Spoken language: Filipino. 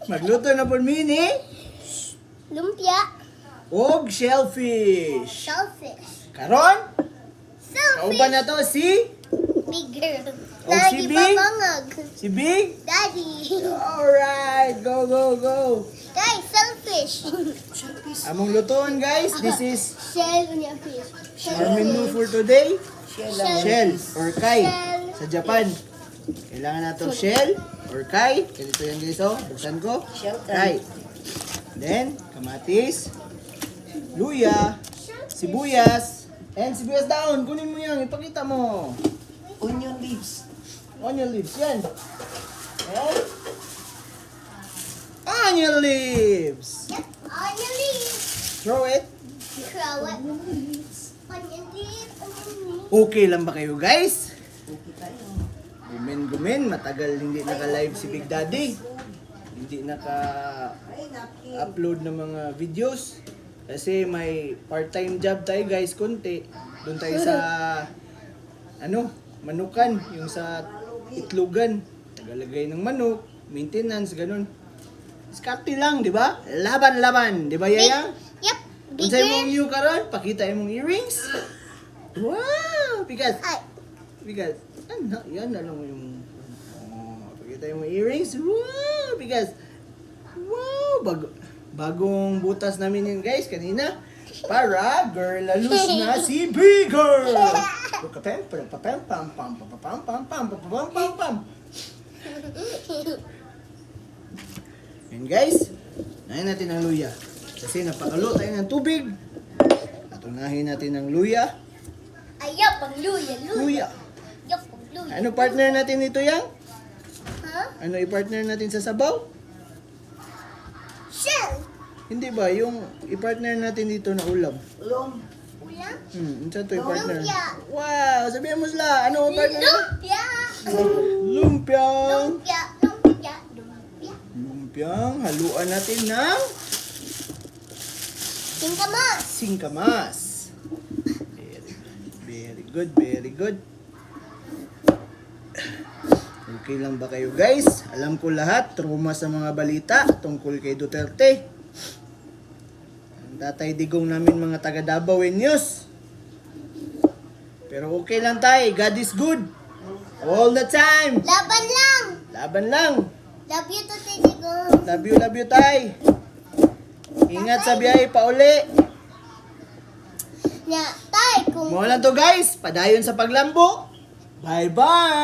Magluto na po mini Lumpia. og shellfish. Shellfish. Karon, Shellfish. kauban na to si Bigger. Oh, si Daddy Big? babangag. si Big. Daddy. Alright, go, go, go. Guys, shellfish. Among lutoon guys, this is Shell unya fish. our menu for today. Shell. Shell or kai Shell. sa Japan. Kailangan nato shell or kai. Ganito yan guys, oh. Buksan ko. Kai. Then, kamatis, luya, sibuyas, and sibuyas daon. Kunin mo yan, ipakita mo. Onion leaves. Onion leaves, yan. And, onion leaves. Yep. Onion leaves. Throw it. Throw it. Onion leaves. Onion leaves. Okay lang ba kayo guys? Okay tayo. Gumin, matagal hindi naka-live si Big Daddy. Hindi Ay, naka-upload ng mga videos. Kasi may part-time job tayo guys, konti. Doon tayo sa, manukan. Yung sa itlogan. Tagalagay ng manok, maintenance, ganun. Skarte lang, di ba? Laban-laban, di ba Yaya? Yep. Kung sa'yo mong iyo karon, pakita yung mong earrings. Wow! Bigat. Ay. Bigas. Yan na lang yung... pakita yung earrings. Wow! Bigas. Wow! Bagong butas namin yun guys kanina. Para girl lalus na si Bigger! Yan guys. Nahin natin ang luya. Kasi napakalo tayo ng tubig. Atunahin natin ang luya. Ayaw pang luya. Luya. Ayaw pang luya. Ano partner natin ito yang? Ha? Ano i-partner natin sa sabaw? Shell. Hindi ba? Yung i-partner natin dito na ulam. Long. Ulam. Saan to i-partner? Lumpia. Wow! Sabihan mo sila. Ano ang partner? Lumpia. Lumpiang. Lumpia. Lumpia. Lumpia. Lumpiang. Haluan natin ng Singkamas. singkamas. Very good, very good. Okay lang ba kayo guys? Alam ko lahat, trauma sa mga balita tungkol kay Duterte. Ang Tatay Digong namin mga taga Davao News. Pero okay lang tayo, God is good. All the time. Laban lang. Laban lang. Love you to Tidigo. Love you tay. Ingat sa biyahe pa uli. Nya, tay, kung Mo lang to guys, padayon sa paglambo. Bye-bye.